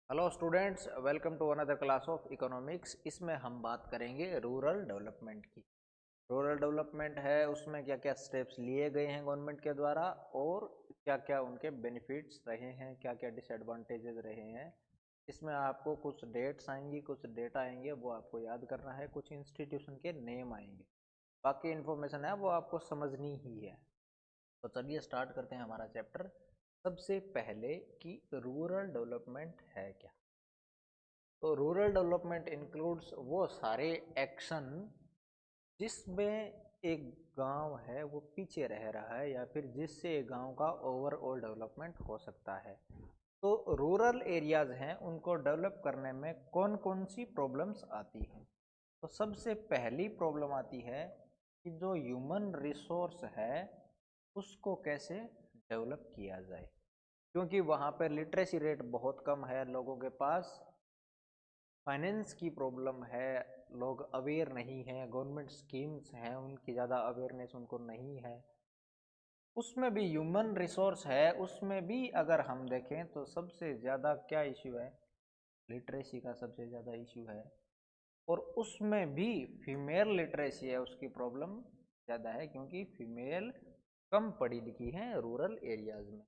Hello students, welcome to another class of economics. इसमें हम बात करेंगे रूरल डेवलपमेंट की। रूरल डेवलपमेंट है, उसमें क्या क्या स्टेप्स लिए गए हैं गवर्नमेंट के द्वारा और क्या क्या उनके बेनिफिट्स रहे हैं, क्या क्या डिसएडवांटेजेस रहे हैं। इसमें आपको कुछ डेट्स आएंगी, कुछ डेटा आएंगे, वो आपको याद करना है। कुछ इंस्टीट्यूशन के नेम आएंगे, बाकी इन्फॉर्मेशन है वो आपको समझनी ही है। तो चलिए स्टार्ट करते हैं हमारा चैप्टर। सबसे पहले कि रूरल डेवलपमेंट है क्या। तो रूरल डेवलपमेंट इंक्लूड्स वो सारे एक्शन जिसमें एक गांव है वो पीछे रह रहा है या फिर जिससे एक गांव का ओवरऑल डेवलपमेंट हो सकता है। तो रूरल एरियाज हैं, उनको डेवलप करने में कौन कौन सी प्रॉब्लम्स आती हैं। तो सबसे पहली प्रॉब्लम आती है कि जो ह्यूमन रिसोर्स है उसको कैसे डेवलप किया जाए, क्योंकि वहाँ पर लिटरेसी रेट बहुत कम है, लोगों के पास फाइनेंस की प्रॉब्लम है, लोग अवेयर नहीं हैं, गवर्नमेंट स्कीम्स हैं उनकी ज़्यादा अवेयरनेस उनको नहीं है। उसमें भी ह्यूमन रिसोर्स है, उसमें भी अगर हम देखें तो सबसे ज़्यादा क्या इश्यू है, लिटरेसी का सबसे ज़्यादा इश्यू है। और उसमें भी फीमेल लिटरेसी है, उसकी प्रॉब्लम ज़्यादा है क्योंकि फीमेल कम पढ़ी लिखी हैं रूरल एरियाज़ में।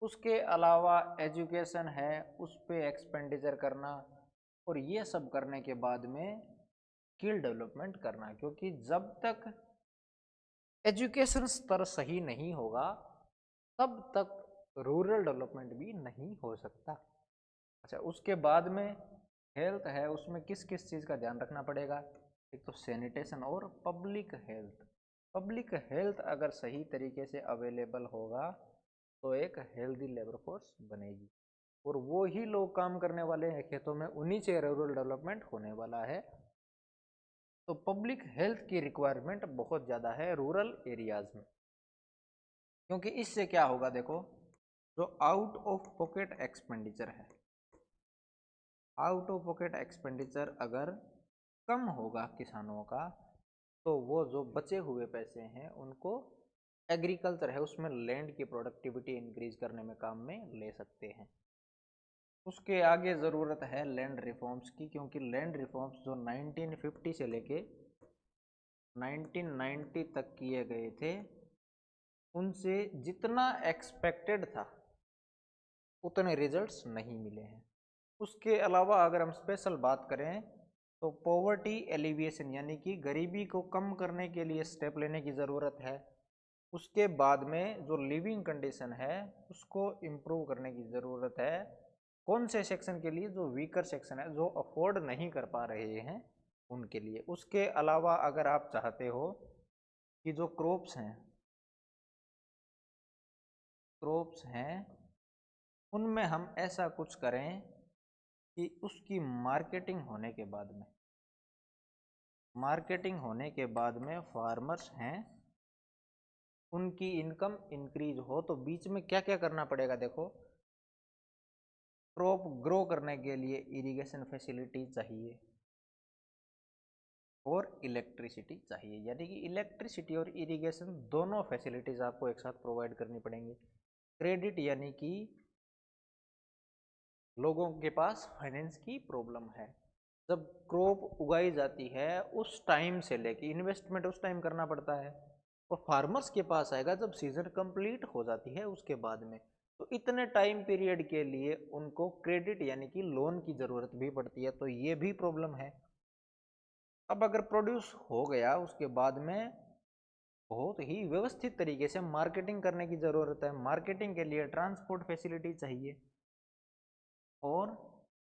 उसके अलावा एजुकेशन है, उस पर एक्सपेंडिचर करना और ये सब करने के बाद में स्किल डेवलपमेंट करना, क्योंकि जब तक एजुकेशन स्तर सही नहीं होगा तब तक रूरल डेवलपमेंट भी नहीं हो सकता। अच्छा, उसके बाद में हेल्थ है, उसमें किस किस चीज़ का ध्यान रखना पड़ेगा। एक तो सैनिटेशन और पब्लिक हेल्थ। पब्लिक हेल्थ अगर सही तरीके से अवेलेबल होगा तो एक हेल्दी लेबर फोर्स बनेगी और वो ही लोग काम करने वाले हैं खेतों में, उन्हीं से रूरल डेवलपमेंट होने वाला है। तो पब्लिक हेल्थ की रिक्वायरमेंट बहुत ज़्यादा है रूरल एरियाज़ में, क्योंकि इससे क्या होगा देखो, जो आउट ऑफ पॉकेट एक्सपेंडिचर है, आउट ऑफ पॉकेट एक्सपेंडिचर अगर कम होगा किसानों का तो वो जो बचे हुए पैसे हैं उनको एग्रीकल्चर है उसमें लैंड की प्रोडक्टिविटी इंक्रीज करने में काम में ले सकते हैं। उसके आगे ज़रूरत है लैंड रिफॉर्म्स की, क्योंकि लैंड रिफॉर्म्स जो 1950 से लेके 1990 तक किए गए थे उनसे जितना एक्सपेक्टेड था उतने रिजल्ट्स नहीं मिले हैं। उसके अलावा अगर हम स्पेशल बात करें तो पॉवर्टी एलिविएशन यानी कि गरीबी को कम करने के लिए स्टेप लेने की ज़रूरत है। उसके बाद में जो लिविंग कंडीशन है उसको इम्प्रूव करने की ज़रूरत है। कौन से सेक्शन के लिए, जो वीकर सेक्शन है, जो अफोर्ड नहीं कर पा रहे हैं उनके लिए। उसके अलावा अगर आप चाहते हो कि जो क्रॉप्स हैं उनमें हम ऐसा कुछ करें कि उसकी मार्केटिंग होने के बाद में फार्मर्स हैं उनकी इनकम इंक्रीज हो। तो बीच में क्या क्या करना पड़ेगा देखो, क्रॉप ग्रो करने के लिए इरिगेशन फैसिलिटी चाहिए और इलेक्ट्रिसिटी चाहिए, यानी कि इलेक्ट्रिसिटी और इरिगेशन दोनों फैसिलिटीज़ आपको एक साथ प्रोवाइड करनी पड़ेंगी। क्रेडिट यानी कि लोगों के पास फाइनेंस की प्रॉब्लम है, जब क्रॉप उगाई जाती है उस टाइम से लेके इन्वेस्टमेंट उस टाइम करना पड़ता है और फार्मर्स के पास आएगा जब सीजन कंप्लीट हो जाती है उसके बाद में। तो इतने टाइम पीरियड के लिए उनको क्रेडिट यानी कि लोन की ज़रूरत भी पड़ती है, तो ये भी प्रॉब्लम है। अब अगर प्रोड्यूस हो गया उसके बाद में बहुत ही व्यवस्थित तरीके से मार्केटिंग करने की ज़रूरत है। मार्केटिंग के लिए ट्रांसपोर्ट फैसिलिटी चाहिए और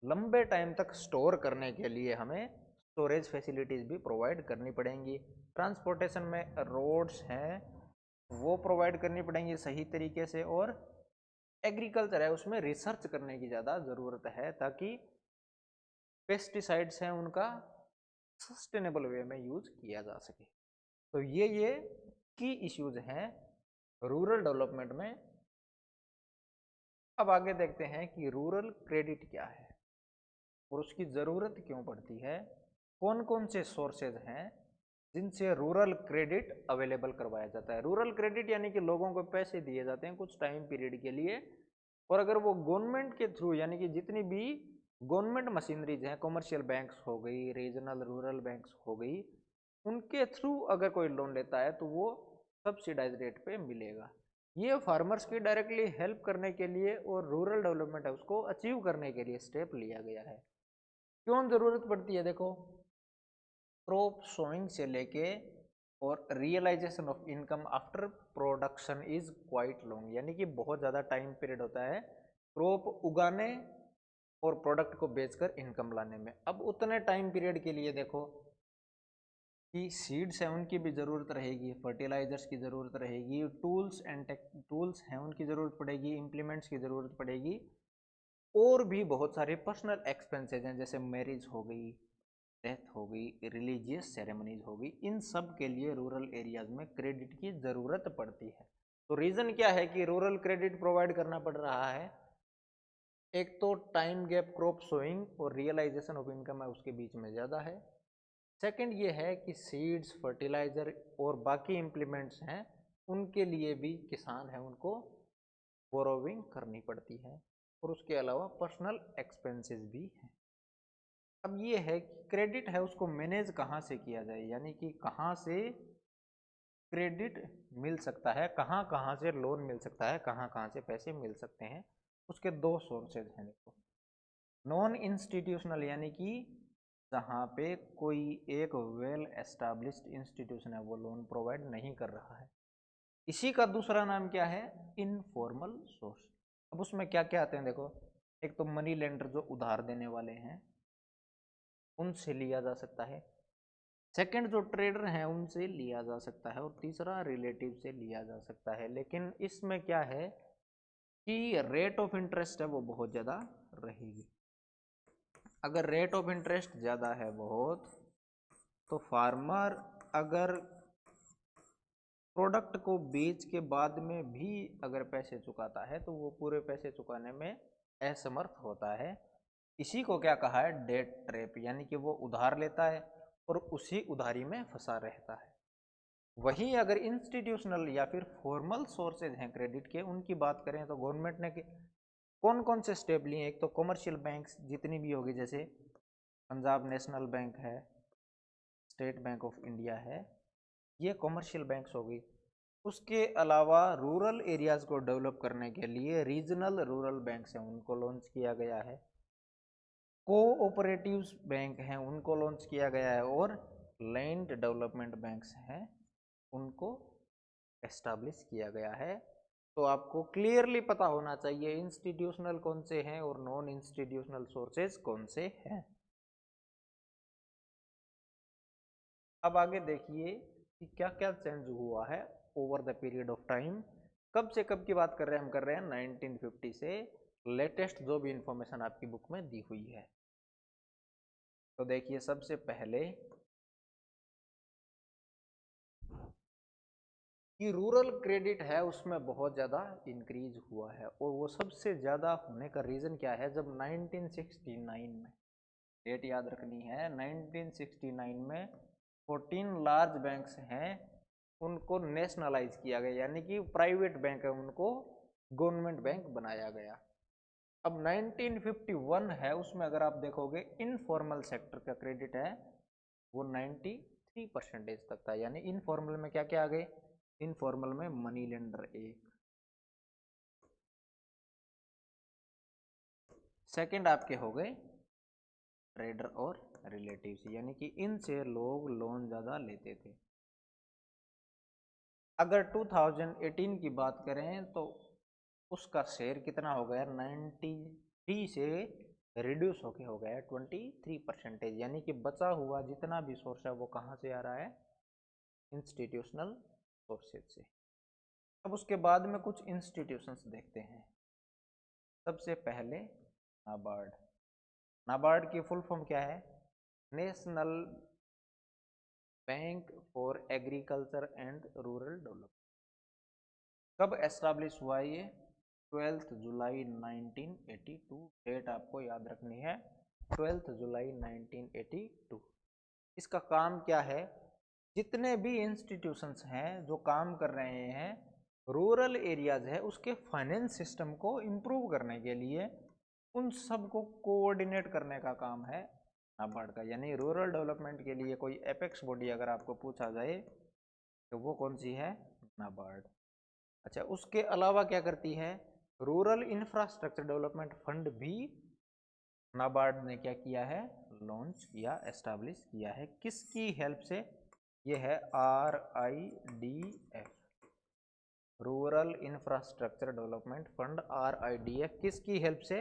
लंबे टाइम तक स्टोर करने के लिए हमें स्टोरेज फैसिलिटीज़ भी प्रोवाइड करनी पड़ेंगी। ट्रांसपोर्टेशन में रोड्स हैं वो प्रोवाइड करनी पड़ेंगी सही तरीके से, और एग्रीकल्चर है उसमें रिसर्च करने की ज़्यादा ज़रूरत है ताकि पेस्टिसाइड्स हैं उनका सस्टेनेबल वे में यूज़ किया जा सके। तो ये की इश्यूज हैं रूरल डेवलपमेंट में। अब आगे देखते हैं कि रूरल क्रेडिट क्या है और उसकी ज़रूरत क्यों पड़ती है, कौन कौन से सोर्सेज हैं जिनसे रूरल क्रेडिट अवेलेबल करवाया जाता है। रूरल क्रेडिट यानी कि लोगों को पैसे दिए जाते हैं कुछ टाइम पीरियड के लिए, और अगर वो गवर्नमेंट के थ्रू यानी कि जितनी भी गवर्नमेंट मशीनरीज हैं, कॉमर्शियल बैंक्स हो गई, रीजनल रूरल बैंक्स हो गई, उनके थ्रू अगर कोई लोन लेता है तो वो सब्सिडाइज रेट पे मिलेगा। ये फार्मर्स की डायरेक्टली हेल्प करने के लिए और रूरल डेवलपमेंट है उसको अचीव करने के लिए स्टेप लिया गया है। क्यों जरूरत पड़ती है? देखो, क्रॉप सोइंग से लेके और realisation of income after production is quite long, यानी कि बहुत ज़्यादा टाइम पीरियड होता है क्रॉप उगाने और प्रोडक्ट को बेचकर इनकम लाने में। अब उतने टाइम पीरियड के लिए देखो कि सीड्स हैं उनकी भी ज़रूरत रहेगी, फर्टिलाइजर्स की ज़रूरत रहेगी, टूल्स हैं उनकी ज़रूरत पड़ेगी, इम्प्लीमेंट्स की ज़रूरत पड़ेगी, और भी बहुत सारे पर्सनल एक्सपेंसेज हैं जैसे मैरिज हो गई, डेथ हो गई, रिलीजियस सेरेमनीज हो गई। इन सब के लिए रूरल एरियाज में क्रेडिट की ज़रूरत पड़ती है। तो रीज़न क्या है कि रूरल क्रेडिट प्रोवाइड करना पड़ रहा है? एक तो टाइम गैप क्रॉप सोइंग और रियलाइजेशन ऑफ इनकम है उसके बीच में ज़्यादा है। सेकंड ये है कि सीड्स, फर्टिलाइज़र और बाकी इम्प्लीमेंट्स हैं उनके लिए भी किसान है उनको बोरोविंग करनी पड़ती है, और उसके अलावा पर्सनल एक्सपेंसेस भी हैं। अब ये है कि क्रेडिट है उसको मैनेज कहाँ से किया जाए, यानी कि कहाँ से क्रेडिट मिल सकता है, कहाँ कहाँ से लोन मिल सकता है, कहाँ कहाँ से पैसे मिल सकते हैं। उसके दो सोर्सेज हैं। देखो, नॉन इंस्टीट्यूशनल, यानी कि जहाँ पे कोई एक वेल एस्टैब्लिश्ड इंस्टीट्यूशन है वो लोन प्रोवाइड नहीं कर रहा है। इसी का दूसरा नाम क्या है? Informal source. अब उसमें क्या क्या आते हैं देखो, एक तो मनी लेंडर जो उधार देने वाले हैं उनसे लिया जा सकता है, सेकंड जो ट्रेडर हैं उनसे लिया जा सकता है, और तीसरा रिलेटिव से लिया जा सकता है। लेकिन इसमें क्या है कि रेट ऑफ इंटरेस्ट है वो बहुत ज़्यादा रहेगी। अगर रेट ऑफ इंटरेस्ट ज़्यादा है बहुत, तो फार्मर अगर प्रोडक्ट को बेच के बाद में भी अगर पैसे चुकाता है तो वो पूरे पैसे चुकाने में असमर्थ होता है। इसी को क्या कहा है? डेट ट्रैप, यानी कि वो उधार लेता है और उसी उधारी में फंसा रहता है। वहीं अगर इंस्टीट्यूशनल या फिर फॉर्मल सोर्सेज हैं क्रेडिट के, उनकी बात करें तो गवर्नमेंट ने कौन कौन से स्टेप लिए? एक तो कमर्शियल बैंक्स जितनी भी होगी, जैसे पंजाब नेशनल बैंक है, स्टेट बैंक ऑफ इंडिया है, ये कमर्शियल बैंक्स हो गई। उसके अलावा रूरल एरियाज़ को डेवलप करने के लिए रीजनल रूरल बैंक्स हैं उनको लॉन्च किया गया है, कोऑपरेटिव्स बैंक हैं उनको लॉन्च किया गया है, और लैंड डेवलपमेंट बैंक्स हैं उनको एस्टैब्लिश किया गया है। तो आपको क्लियरली पता होना चाहिए इंस्टीट्यूशनल कौन से हैं और नॉन इंस्टीट्यूशनल सोर्सेज कौन से हैं। अब आगे देखिए कि क्या क्या चेंज हुआ है over the period of time. कब से कब की बात कर रहे हैं? हम कर रहे हैं 1950 से लेटेस्ट जो भी इंफॉर्मेशन आपकी बुक में दी हुई है। तो देखिए, सबसे पहले कि रूरल क्रेडिट है उसमें बहुत ज़्यादा इंक्रीज हुआ है, और वो सबसे ज़्यादा होने का रीज़न क्या है? जब 1969 में, डेट याद रखनी है, 1969 में 14 लार्ज बैंक्स हैं उनको नेशनलाइज किया गया, यानी कि प्राइवेट बैंक है उनको गवर्नमेंट बैंक बनाया गया। अब 1951 है, उसमें अगर आप देखोगे इनफॉर्मल सेक्टर का क्रेडिट है वो 93% तक था। यानी इनफॉर्मल में क्या क्या आ गए? इनफॉर्मल में मनी लेंडर एक, सेकंड आपके हो गए ट्रेडर और रिलेटिव्स, यानी कि इनसे लोग लोन ज़्यादा लेते थे। अगर 2018 की बात करें तो उसका शेयर कितना हो गया? 93 से रिड्यूस होके हो गया 23%, यानी कि बचा हुआ जितना भी सोर्स है वो कहाँ से आ रहा है? इंस्टीट्यूशनल सोर्सेज से। अब उसके बाद में कुछ इंस्टीट्यूशंस देखते हैं। सबसे पहले नाबार्ड। नाबार्ड की फुल फॉर्म क्या है? National bank for agriculture and rural development. कब एस्टैब्लिश हुआ ये? 12 जुलाई 1982। डेट आपको याद रखनी है, 12 जुलाई 1982। इसका काम क्या है? जितने भी इंस्टीट्यूशंस हैं जो काम कर रहे हैं रूरल एरियाज है उसके फाइनेंस सिस्टम को इम्प्रूव करने के लिए उन सब को कोऑर्डिनेट करने का काम है नाबार्ड का। यानी रूरल डेवलपमेंट के लिए कोई एपेक्स बॉडी अगर आपको पूछा जाए तो वो कौन सी है? नाबार्ड। अच्छा, उसके अलावा क्या करती है? रूरल इंफ्रास्ट्रक्चर डेवलपमेंट फंड भी नाबार्ड ने क्या किया है? लॉन्च या एस्टैब्लिश किया है। किसकी हेल्प से? ये है RIDF, rural infrastructure development fund, RIDF। किसकी हेल्प से?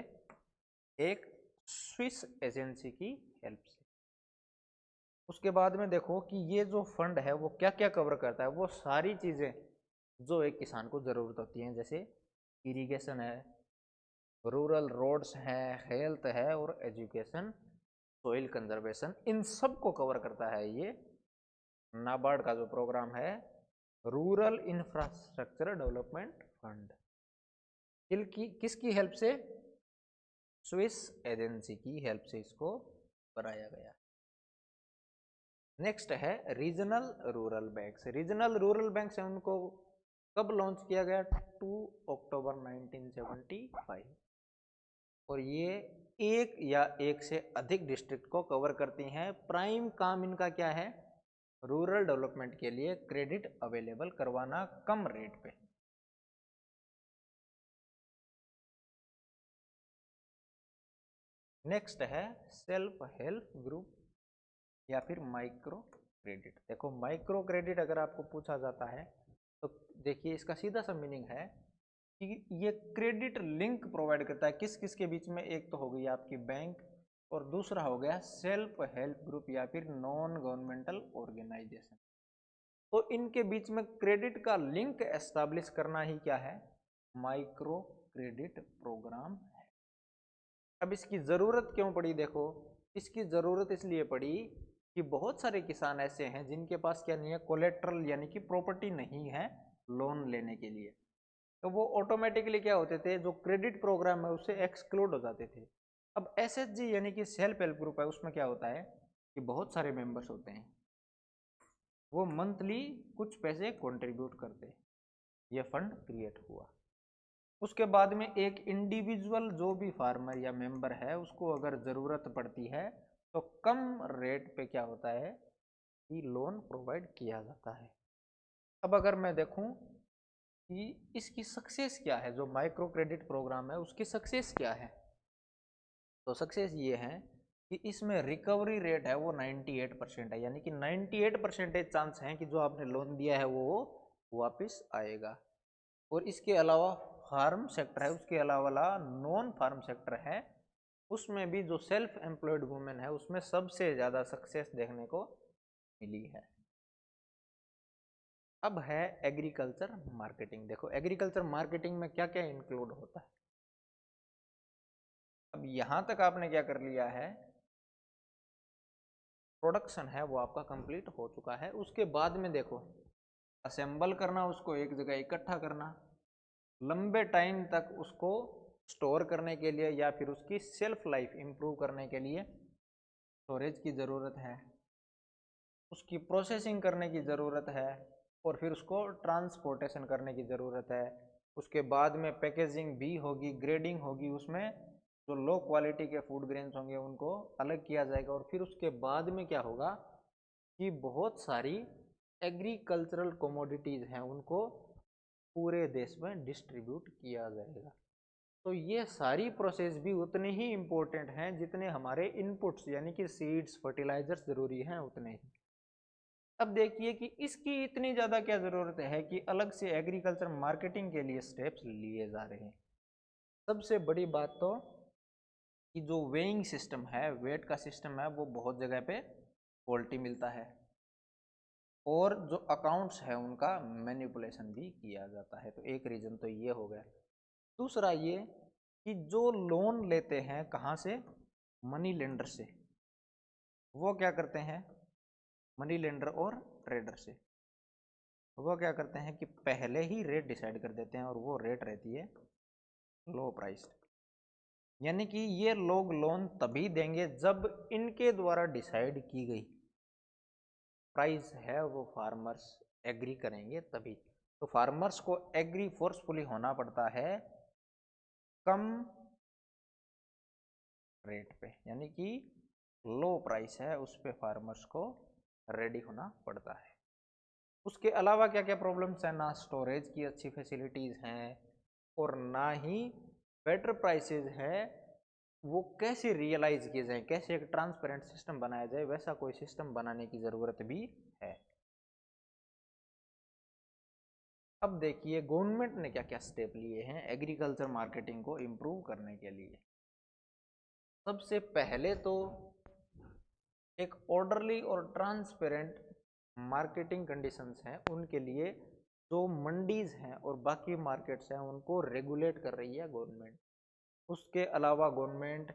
एक स्विस एजेंसी की हेल्प से। उसके बाद में देखो कि ये जो फंड है वो क्या क्या कवर करता है। वो सारी चीजें जो एक किसान को जरूरत होती हैं, जैसे इरिगेशन है, रूरल रोड्स है, हेल्थ है और एजुकेशन, सोइल कंजर्वेशन, इन सब को कवर करता है ये नाबार्ड का जो प्रोग्राम है, रूरल इंफ्रास्ट्रक्चर डेवलपमेंट फंड। किसकी हेल्प से? स्विस एजेंसी की हेल्प से इसको बनाया गया। नेक्स्ट है regional rural banks. Regional rural banks है, उनको कब लॉन्च किया गया? 2 अक्टूबर 1975। और ये एक या एक से अधिक डिस्ट्रिक्ट को कवर करती हैं। प्राइम काम इनका क्या है? रूरल डेवलपमेंट के लिए क्रेडिट अवेलेबल करवाना कम रेट पे। नेक्स्ट है सेल्फ हेल्प ग्रुप या फिर माइक्रो क्रेडिट। देखो, माइक्रो क्रेडिट अगर आपको पूछा जाता है तो देखिए इसका सीधा सा मीनिंग है कि ये क्रेडिट लिंक प्रोवाइड करता है किस किस के बीच में? एक तो हो गई आपकी बैंक और दूसरा हो गया सेल्फ हेल्प ग्रुप या फिर नॉन गवर्नमेंटल ऑर्गेनाइजेशन। तो इनके बीच में क्रेडिट का लिंक एस्टैब्लिश करना ही क्या है? माइक्रो क्रेडिट प्रोग्राम है। अब इसकी ज़रूरत क्यों पड़ी? देखो, इसकी ज़रूरत इसलिए पड़ी कि बहुत सारे किसान ऐसे हैं जिनके पास क्या नहीं है? कोलेट्रल यानी कि प्रॉपर्टी नहीं है लोन लेने के लिए। तो वो ऑटोमेटिकली क्या होते थे? जो क्रेडिट प्रोग्राम है उससे एक्सक्लूड हो जाते थे। अब SHG यानी कि सेल्फ हेल्प ग्रुप है, उसमें क्या होता है कि बहुत सारे मेंबर्स होते हैं, वो मंथली कुछ पैसे कंट्रीब्यूट करते हैं, ये फंड क्रिएट हुआ। उसके बाद में एक इंडिविजुअल जो भी फार्मर या मेंबर है उसको अगर ज़रूरत पड़ती है तो कम रेट पे क्या होता है कि लोन प्रोवाइड किया जाता है। अब अगर मैं देखूं कि इसकी सक्सेस क्या है, जो माइक्रो क्रेडिट प्रोग्राम है उसकी सक्सेस क्या है, तो सक्सेस ये है कि इसमें रिकवरी रेट है वो 98% है। यानी कि 98% चांस है कि जो आपने लोन दिया है वो वापस आएगा। और इसके अलावा फार्म सेक्टर है, उसके अलावा नॉन फार्म सेक्टर है, उसमें भी जो सेल्फ एम्प्लॉयड वुमेन है उसमें सबसे ज़्यादा सक्सेस देखने को मिली है। अब है एग्रीकल्चर मार्केटिंग। देखो, एग्रीकल्चर मार्केटिंग में क्या क्या इंक्लूड होता है। अब यहाँ तक आपने क्या कर लिया है? प्रोडक्शन है वो आपका कंप्लीट हो चुका है। उसके बाद में देखो, असेंबल करना, उसको एक जगह इकट्ठा करना, लंबे टाइम तक उसको स्टोर करने के लिए या फिर उसकी सेल्फ लाइफ इम्प्रूव करने के लिए स्टोरेज की ज़रूरत है, उसकी प्रोसेसिंग करने की ज़रूरत है और फिर उसको ट्रांसपोर्टेशन करने की ज़रूरत है। उसके बाद में पैकेजिंग भी होगी, ग्रेडिंग होगी, उसमें जो लो क्वालिटी के फूड ग्रेन्स होंगे उनको अलग किया जाएगा। और फिर उसके बाद में क्या होगा कि बहुत सारी एग्रीकल्चरल कमोडिटीज़ हैं उनको पूरे देश में डिस्ट्रीब्यूट किया जाएगा। तो ये सारी प्रोसेस भी उतनी ही इम्पोर्टेंट हैं जितने हमारे इनपुट्स यानी कि सीड्स, फर्टिलाइजर्स ज़रूरी हैं उतने ही। अब देखिए कि इसकी इतनी ज़्यादा क्या ज़रूरत है कि अलग से एग्रीकल्चर मार्केटिंग के लिए स्टेप्स लिए जा रहे हैं। सबसे बड़ी बात तो कि जो वेइंग सिस्टम है, वेट का सिस्टम है, वो बहुत जगह पे फॉल्टी मिलता है और जो अकाउंट्स है उनका मैनिपुलेशन भी किया जाता है। तो एक रीज़न तो ये हो गया। दूसरा ये कि जो लोन लेते हैं कहाँ से? मनी लेंडर से। वो क्या करते हैं? मनी लेंडर और ट्रेडर से वो क्या करते हैं कि पहले ही रेट डिसाइड कर देते हैं और वो रेट रहती है लो प्राइस। यानी कि ये लोग लोन तभी देंगे जब इनके द्वारा डिसाइड की गई प्राइस है वो फार्मर्स एग्री करेंगे तभी। तो फार्मर्स को एग्री फोर्सफुली होना पड़ता है कम रेट पे, यानी कि लो प्राइस है उस पे फार्मर्स को रेडी होना पड़ता है। उसके अलावा क्या क्या प्रॉब्लम्स हैं, ना स्टोरेज की अच्छी फैसिलिटीज़ हैं और ना ही बेटर प्राइसेस है। वो कैसे रियलाइज किए जाए, कैसे एक ट्रांसपेरेंट सिस्टम बनाया जाए, वैसा कोई सिस्टम बनाने की ज़रूरत भी है। अब देखिए गवर्नमेंट ने क्या क्या स्टेप लिए हैं एग्रीकल्चर मार्केटिंग को इम्प्रूव करने के लिए। सबसे पहले तो एक ऑर्डरली और ट्रांसपेरेंट मार्केटिंग कंडीशंस हैं उनके लिए जो मंडीज हैं और बाकी मार्केट्स हैं उनको रेगुलेट कर रही है गवर्नमेंट। उसके अलावा गवर्नमेंट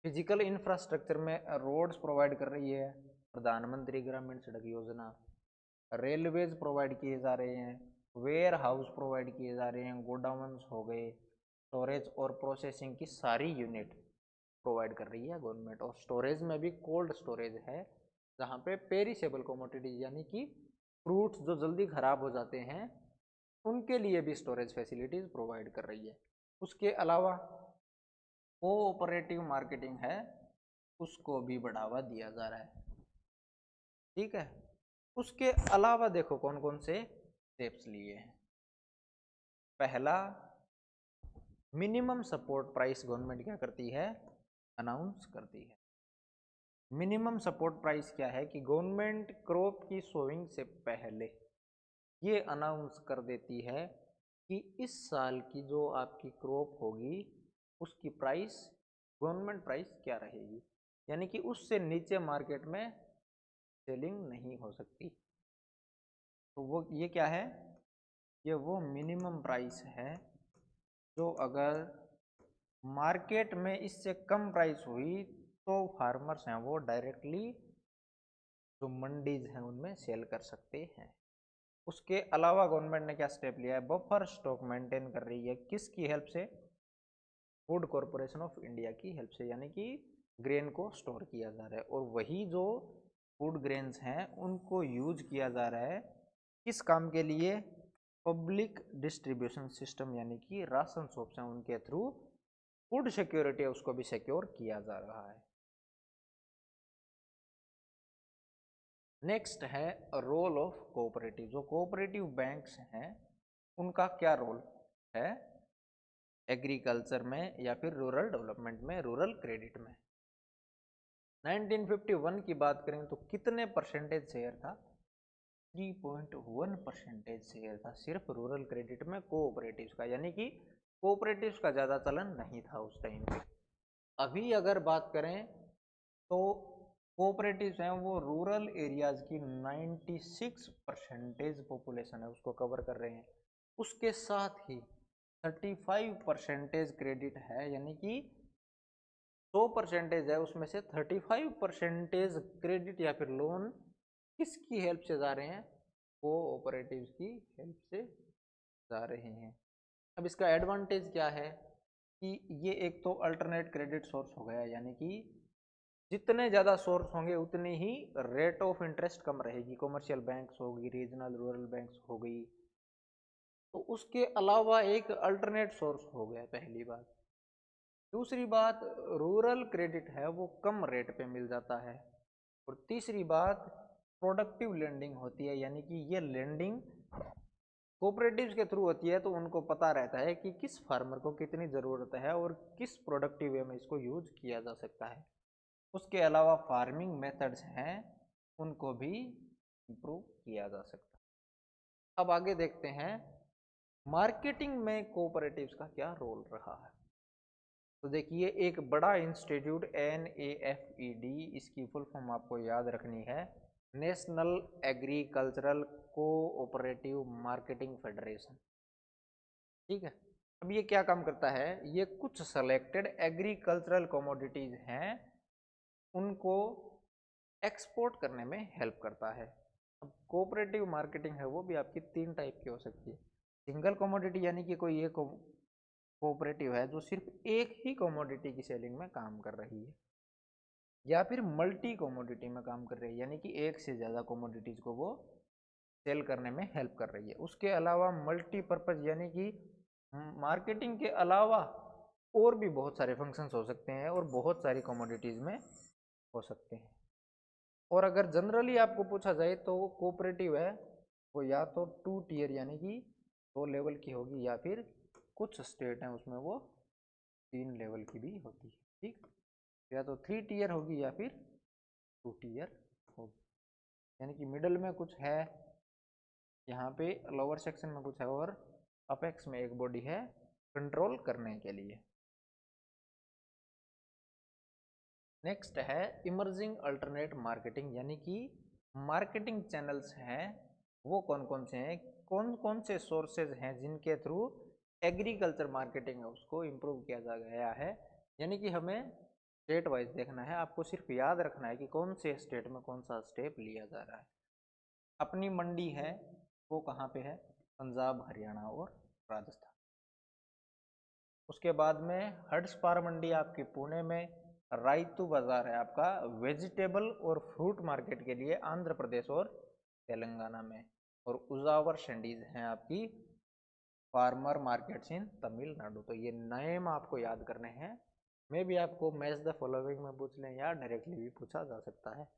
फिजिकल इंफ्रास्ट्रक्चर में रोड्स प्रोवाइड कर रही है, प्रधानमंत्री ग्रामीण सड़क योजना, रेलवेज प्रोवाइड किए जा रहे हैं, वेयर हाउस प्रोवाइड किए जा रहे हैं, गोडाउन्स हो गए, स्टोरेज और प्रोसेसिंग की सारी यूनिट प्रोवाइड कर रही है गवर्नमेंट। और स्टोरेज में भी कोल्ड स्टोरेज है जहाँ पे पेरिसेबल कमोडिटीज यानी कि फ्रूट्स जो जल्दी खराब हो जाते हैं उनके लिए भी स्टोरेज फैसिलिटीज प्रोवाइड कर रही है। उसके अलावा कोऑपरेटिव मार्केटिंग है उसको भी बढ़ावा दिया जा रहा है। ठीक है, उसके अलावा देखो कौन कौन से स्टेप्स लिए हैं। पहला, मिनिमम सपोर्ट प्राइस गवर्नमेंट क्या करती है, अनाउंस करती है। मिनिमम सपोर्ट प्राइस क्या है कि गवर्नमेंट क्रॉप की सोइंग से पहले ये अनाउंस कर देती है कि इस साल की जो आपकी क्रॉप होगी उसकी प्राइस गवर्नमेंट प्राइस क्या रहेगी, यानी कि उससे नीचे मार्केट में सेलिंग नहीं हो सकती। तो वो ये क्या है, ये वो मिनिमम प्राइस है जो अगर मार्केट में इससे कम प्राइस हुई तो फार्मर्स हैं वो डायरेक्टली जो मंडीज हैं उनमें सेल कर सकते हैं। उसके अलावा गवर्नमेंट ने क्या स्टेप लिया है, बफर स्टॉक मेंटेन कर रही है, किसकी हेल्प से, फूड कॉरपोरेशन ऑफ इंडिया की हेल्प से, यानी कि ग्रेन को स्टोर किया जा रहा है और वही जो फूड ग्रेन्स हैं उनको यूज किया जा रहा है किस काम के लिए, पब्लिक डिस्ट्रीब्यूशन सिस्टम यानी कि राशन शॉप्स हैं उनके थ्रू फूड सिक्योरिटी है उसको भी सिक्योर किया जा रहा है। नेक्स्ट है रोल ऑफ कोऑपरेटिव। जो कोऑपरेटिव बैंक्स हैं उनका क्या रोल है एग्रीकल्चर में या फिर रूरल डेवलपमेंट में, रूरल क्रेडिट में। 1951 की बात करें तो कितने परसेंटेज शेयर था, 3.1% शेयर था सिर्फ रूरल क्रेडिट में कोऑपरेटिव्स का, यानी कि कोऑपरेटिव्स का ज़्यादा चलन नहीं था उस टाइम पे। अभी अगर बात करें तो कोऑपरेटिव्स हैं वो रूरल एरियाज की 96% पॉपुलेशन है उसको कवर कर रहे हैं। उसके साथ ही 35% क्रेडिट है, यानी कि 100% है उसमें से 35% क्रेडिट या फिर लोन किसकी हेल्प से जा रहे हैं, कोऑपरेटिव्स की हेल्प से जा रहे हैं। अब इसका एडवांटेज क्या है कि ये एक तो अल्टरनेट क्रेडिट सोर्स हो गया, यानी कि जितने ज़्यादा सोर्स होंगे उतनी ही रेट ऑफ इंटरेस्ट कम रहेगी, कमर्शियल बैंक्स होगी, रीजनल रूरल बैंक्स हो गई, तो उसके अलावा एक अल्टरनेट सोर्स हो गया पहली बात। दूसरी बात, रूरल क्रेडिट है वो कम रेट पे मिल जाता है। और तीसरी बात, प्रोडक्टिव लेंडिंग होती है, यानी कि ये लेंडिंग कोऑपरेटिव्स के थ्रू होती है तो उनको पता रहता है कि किस फार्मर को कितनी ज़रूरत है और किस प्रोडक्टिव वे में इसको यूज किया जा सकता है। उसके अलावा फार्मिंग मेथड्स हैं उनको भी इम्प्रूव किया जा सकता है। अब आगे देखते हैं मार्केटिंग में कोऑपरेटिव्स का क्या रोल रहा है। तो देखिए एक बड़ा इंस्टीट्यूट NAFED, इसकी फुल फॉर्म आपको याद रखनी है, national agricultural cooperative marketing federation. ठीक है, अब ये क्या काम करता है, ये कुछ सेलेक्टेड एग्रीकल्चरल कमोडिटीज हैं उनको एक्सपोर्ट करने में हेल्प करता है। अब कोऑपरेटिव मार्केटिंग है वो भी आपकी 3 टाइप की हो सकती है। सिंगल कमोडिटी यानी कि कोई एक कोऑपरेटिव है जो सिर्फ एक ही कमोडिटी की सेलिंग में काम कर रही है, या फिर मल्टी कमोडिटी में काम कर रही है, यानी कि एक से ज़्यादा कमोडिटीज़ को वो सेल करने में हेल्प कर रही है। उसके अलावा मल्टीपर्पज़ यानी कि मार्केटिंग के अलावा और भी बहुत सारे फंक्शंस हो सकते हैं और बहुत सारी कमोडिटीज़ में हो सकते हैं। और अगर जनरली आपको पूछा जाए तो वो कोऑपरेटिव है, वो या तो 2 टियर यानी कि 2 लेवल की होगी, या फिर कुछ स्टेट हैं उसमें वो 3 लेवल की भी होती है। ठीक, या तो 3 टियर होगी या फिर 2 टियर होगी, यानी कि मिडल में कुछ है, यहाँ पे लोअर सेक्शन में कुछ है, और अपेक्स में एक बॉडी है कंट्रोल करने के लिए। नेक्स्ट है इमर्जिंग अल्टरनेट मार्केटिंग, यानी कि मार्केटिंग चैनल्स हैं वो कौन कौन से हैं, कौन कौन से सोर्सेज हैं जिनके थ्रू एग्रीकल्चर मार्केटिंग है उसको इम्प्रूव किया जा गया है। यानी कि हमें स्टेट वाइज देखना है, आपको सिर्फ याद रखना है कि कौन से स्टेट में कौन सा स्टेप लिया जा रहा है। अपनी मंडी है वो कहाँ पे है, पंजाब, हरियाणा और राजस्थान। उसके बाद में हर्ट्सपार मंडी आपकी पुणे में, रायतू बाजार है आपका वेजिटेबल और फ्रूट मार्केट के लिए आंध्र प्रदेश और तेलंगाना में, और उजावर शंडीज हैं आपकी फार्मर मार्केट्स इन तमिलनाडु। तो ये नेम आपको याद करने हैं, मे भी आपको मैच द फॉलोइंग में पूछ लें या डायरेक्टली भी पूछा जा सकता है।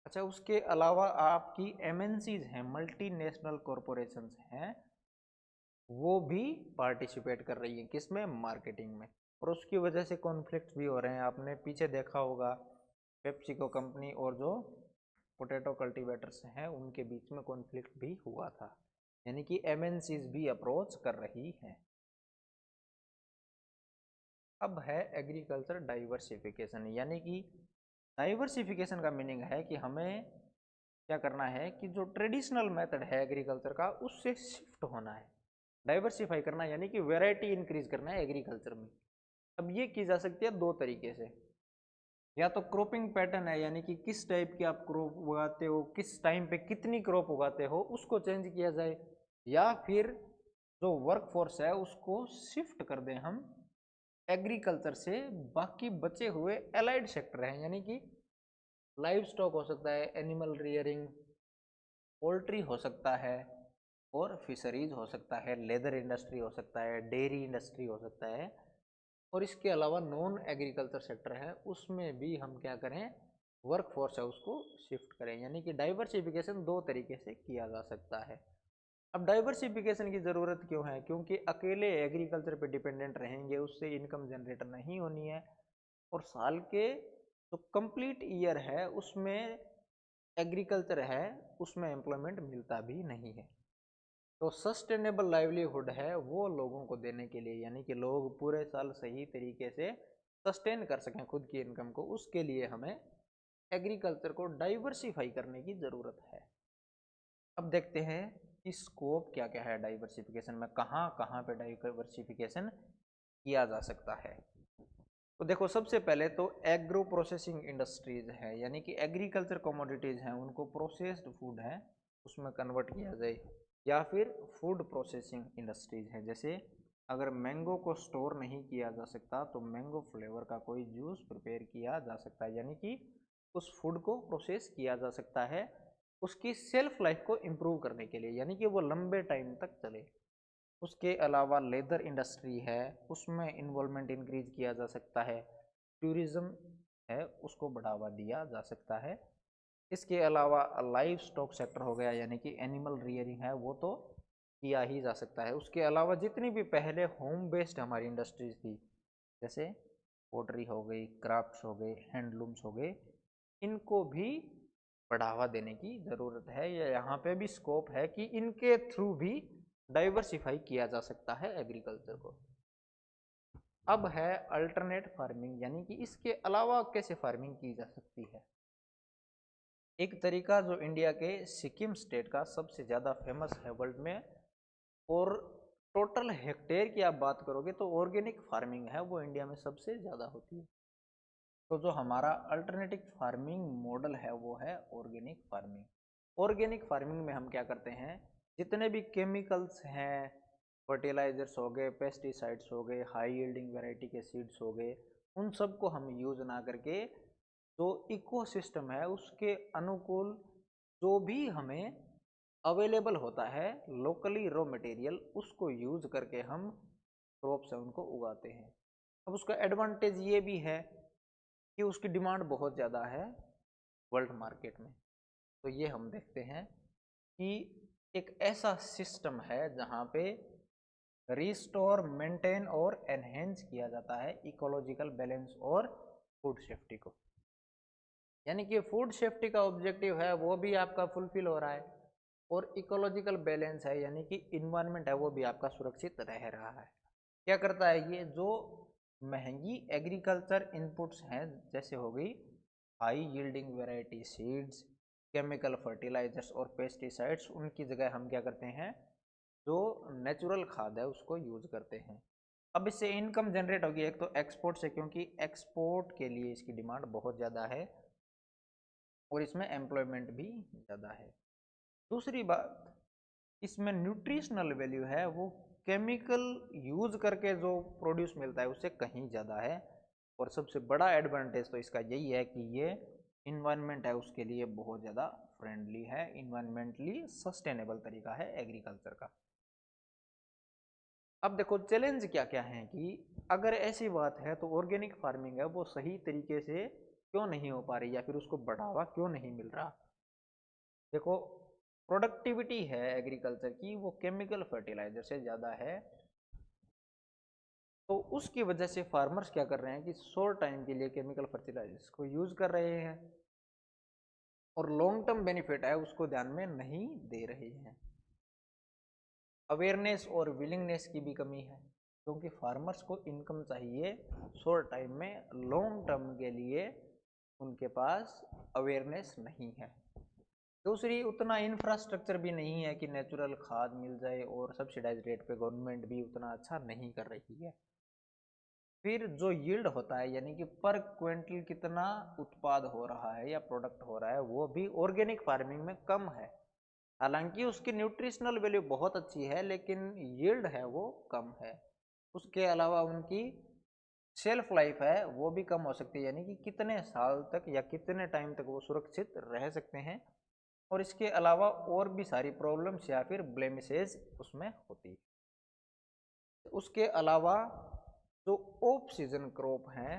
अच्छा, उसके अलावा आपकी एमएनसीज हैं, मल्टीनेशनल कॉरपोरेशंस हैं, वो भी पार्टिसिपेट कर रही है किसमें, मार्केटिंग में, और उसकी वजह से कॉन्फ्लिक्ट भी हो रहे हैं। आपने पीछे देखा होगा पेप्सिको कंपनी और जो पोटैटो कल्टीवेटर्स हैं उनके बीच में कॉन्फ्लिक्ट भी हुआ था, यानी कि एमएनसीज भी अप्रोच कर रही हैं। अब है एग्रीकल्चर डाइवर्सिफिकेशन, यानी कि डाइवर्सिफिकेशन का मीनिंग है कि हमें क्या करना है कि जो ट्रेडिशनल मेथड है एग्रीकल्चर का उससे शिफ्ट होना है, डाइवर्सिफाई करना यानी कि वैरायटी इंक्रीज करना है एग्रीकल्चर में। अब ये की जा सकती है दो तरीके से, या तो क्रॉपिंग पैटर्न है यानी कि किस टाइप की आप क्रॉप उगाते हो, किस टाइम पे कितनी क्रॉप उगाते हो उसको चेंज किया जाए, या फिर जो वर्क फोर्स है उसको शिफ्ट कर दें हम एग्रीकल्चर से बाकी बचे हुए एलाइड सेक्टर हैं, यानी कि लाइव स्टॉक हो सकता है, एनिमल रियरिंग, पोल्ट्री हो सकता है, और फिशरीज हो सकता है, लेदर इंडस्ट्री हो सकता है, डेयरी इंडस्ट्री हो सकता है, और इसके अलावा नॉन एग्रीकल्चर सेक्टर है उसमें भी हम क्या करें, वर्क फोर्स है उसको शिफ्ट करें। यानी कि डाइवर्सिफिकेशन दो तरीके से किया जा सकता है। अब डाइवर्सिफिकेशन की ज़रूरत क्यों है, क्योंकि अकेले एग्रीकल्चर पे डिपेंडेंट रहेंगे उससे इनकम जनरेट नहीं होनी है, और साल के जो कंप्लीट ईयर है उसमें एग्रीकल्चर है उसमें एम्प्लॉयमेंट मिलता भी नहीं है। तो सस्टेनेबल लाइवलीहुड है वो लोगों को देने के लिए, यानी कि लोग पूरे साल सही तरीके से सस्टेन कर सकें खुद की इनकम को, उसके लिए हमें एग्रीकल्चर को डाइवर्सिफाई करने की ज़रूरत है। अब देखते हैं कि स्कोप क्या क्या है डाइवर्सिफिकेशन में, कहाँ कहाँ पे डाइवर्सिफिकेशन किया जा सकता है। तो देखो सबसे पहले तो एग्रो प्रोसेसिंग इंडस्ट्रीज है, यानी कि एग्रीकल्चर कमोडिटीज़ हैं उनको प्रोसेस्ड फूड है उसमें कन्वर्ट किया जाए, या फिर फूड प्रोसेसिंग इंडस्ट्रीज है, जैसे अगर मैंगो को स्टोर नहीं किया जा सकता तो मैंगो फ्लेवर का कोई जूस प्रिपेयर किया जा सकता है, यानी कि उस फूड को प्रोसेस किया जा सकता है उसकी सेल्फ लाइफ को इम्प्रूव करने के लिए, यानी कि वो लंबे टाइम तक चले। उसके अलावा लेदर इंडस्ट्री है उसमें इन्वॉल्वमेंट इंक्रीज किया जा सकता है, टूरिज्म है उसको बढ़ावा दिया जा सकता है। इसके अलावा लाइव स्टॉक सेक्टर हो गया, यानी कि एनिमल रियरिंग है वो तो किया ही जा सकता है। उसके अलावा जितनी भी पहले होम बेस्ड हमारी इंडस्ट्रीज थी, जैसे पोट्री हो गई, क्राफ्ट्स हो गए, हैंडलूम्स हो गए, इनको भी बढ़ावा देने की ज़रूरत है, या यहाँ पे भी स्कोप है कि इनके थ्रू भी डाइवर्सिफाई किया जा सकता है एग्रीकल्चर को। अब है अल्टरनेट फार्मिंग, यानी कि इसके अलावा कैसे फार्मिंग की जा सकती है। एक तरीका जो इंडिया के सिक्किम स्टेट का सबसे ज़्यादा फेमस है वर्ल्ड में, और टोटल हेक्टेयर की आप बात करोगे तो ऑर्गेनिक फार्मिंग है वो इंडिया में सबसे ज़्यादा होती है। तो जो हमारा अल्टरनेटिव फार्मिंग मॉडल है वो है ऑर्गेनिक फार्मिंग। ऑर्गेनिक फार्मिंग में हम क्या करते हैं, जितने भी केमिकल्स हैं, फर्टिलाइजर्स हो गए, पेस्टिसाइड्स हो गए, हाई यील्डिंग वैरायटी के सीड्स हो गए, उन सब को हम यूज़ ना करके जो इकोसिस्टम है उसके अनुकूल जो भी हमें अवेलेबल होता है लोकली रॉ मटेरियल उसको यूज़ करके हम क्रॉप्स है उनको उगाते हैं। अब उसका एडवांटेज ये भी है कि उसकी डिमांड बहुत ज़्यादा है वर्ल्ड मार्केट में। तो ये हम देखते हैं कि एक ऐसा सिस्टम है जहाँ पे रिस्टोर, मेंटेन और एनहेंस किया जाता है इकोलॉजिकल बैलेंस और फूड सेफ्टी को। यानी कि फूड सेफ्टी का ऑब्जेक्टिव है वो भी आपका फुलफिल हो रहा है, और इकोलॉजिकल बैलेंस है यानी कि इन्वायरमेंट है वो भी आपका सुरक्षित रह रहा है। क्या करता है ये, जो महंगी एग्रीकल्चर इनपुट्स हैं जैसे हो गई high yielding variety seeds, chemical fertilisers और पेस्टिसाइड्स, उनकी जगह हम क्या करते हैं, जो नेचुरल खाद है उसको यूज करते हैं। अब इससे इनकम जनरेट होगी, एक तो एक्सपोर्ट से, क्योंकि एक्सपोर्ट के लिए इसकी डिमांड बहुत ज़्यादा है और इसमें एम्प्लॉयमेंट भी ज़्यादा है। दूसरी बात, इसमें न्यूट्रिशनल वैल्यू है वो केमिकल यूज करके जो प्रोड्यूस मिलता है उससे कहीं ज़्यादा है। और सबसे बड़ा एडवांटेज तो इसका यही है कि ये इन्वायरमेंट है उसके लिए बहुत ज़्यादा फ्रेंडली है, इन्वायरमेंटली सस्टेनेबल तरीका है एग्रीकल्चर का। अब देखो चैलेंज क्या क्या है कि अगर ऐसी बात है तो ऑर्गेनिक फार्मिंग है वो सही तरीके से क्यों नहीं हो पा रही, या फिर उसको बढ़ावा क्यों नहीं मिल रहा। देखो प्रोडक्टिविटी है एग्रीकल्चर की वो केमिकल फर्टिलाइजर से ज़्यादा है, तो उसकी वजह से फार्मर्स क्या कर रहे हैं कि शॉर्ट टाइम के लिए केमिकल फर्टिलाइजर्स को यूज कर रहे हैं और लॉन्ग टर्म बेनिफिट है उसको ध्यान में नहीं दे रहे हैं। अवेयरनेस और विलिंगनेस की भी कमी है, क्योंकि फार्मर्स को इनकम चाहिए शॉर्ट टाइम में, लॉन्ग टर्म के लिए उनके पास अवेयरनेस नहीं है। दूसरी, उतना इंफ्रास्ट्रक्चर भी नहीं है कि नेचुरल खाद मिल जाए, और सब्सिडाइज रेट पे गवर्नमेंट भी उतना अच्छा नहीं कर रही है। फिर जो यील्ड होता है यानी कि पर क्विंटल कितना उत्पाद हो रहा है या प्रोडक्ट हो रहा है वो भी ऑर्गेनिक फार्मिंग में कम है। हालांकि उसकी न्यूट्रिशनल वैल्यू बहुत अच्छी है लेकिन यील्ड है वो कम है। उसके अलावा उनकी शेल्फ लाइफ है वो भी कम हो सकती है, यानी कि कितने साल तक या कितने टाइम तक वो सुरक्षित रह सकते हैं। और इसके अलावा और भी सारी प्रॉब्लम्स या फिर ब्लेमिसेस उसमें होती है। उसके अलावा जो ऑफ सीजन क्रॉप हैं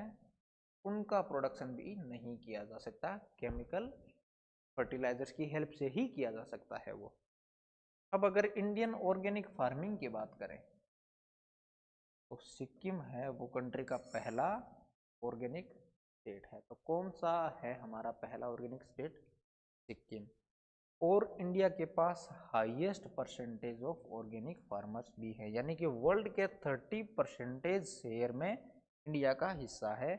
उनका प्रोडक्शन भी नहीं किया जा सकता, केमिकल फर्टिलाइजर्स की हेल्प से ही किया जा सकता है वो। अब अगर इंडियन ऑर्गेनिक फार्मिंग की बात करें तो सिक्किम है वो कंट्री का पहला ऑर्गेनिक स्टेट है। तो कौन सा है हमारा पहला ऑर्गेनिक स्टेट? सिक्किम। और इंडिया के पास highest percentage of organic farmers भी है, यानी कि वर्ल्ड के 30% शेयर में इंडिया का हिस्सा है।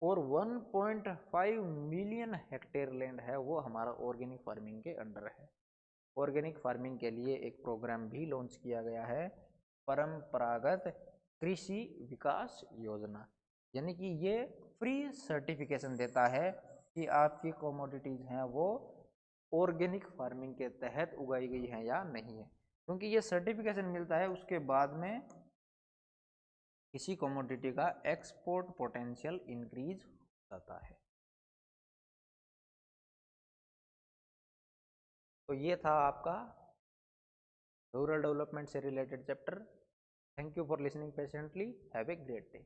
और 1.5 मिलियन हेक्टेयर लैंड है वो हमारा ऑर्गेनिक फार्मिंग के अंडर है। ऑर्गेनिक फार्मिंग के लिए एक प्रोग्राम भी लॉन्च किया गया है, परंपरागत कृषि विकास योजना, यानी कि ये फ्री सर्टिफिकेशन देता है कि आपकी कमोडिटीज हैं वो ऑर्गेनिक फार्मिंग के तहत उगाई गई हैं या नहीं है। क्योंकि ये सर्टिफिकेशन मिलता है उसके बाद में किसी कमोडिटी का एक्सपोर्ट पोटेंशियल इंक्रीज हो जाता है। तो ये था आपका रूरल डेवलपमेंट से related chapter. Thank you for listening patiently. Have a great day.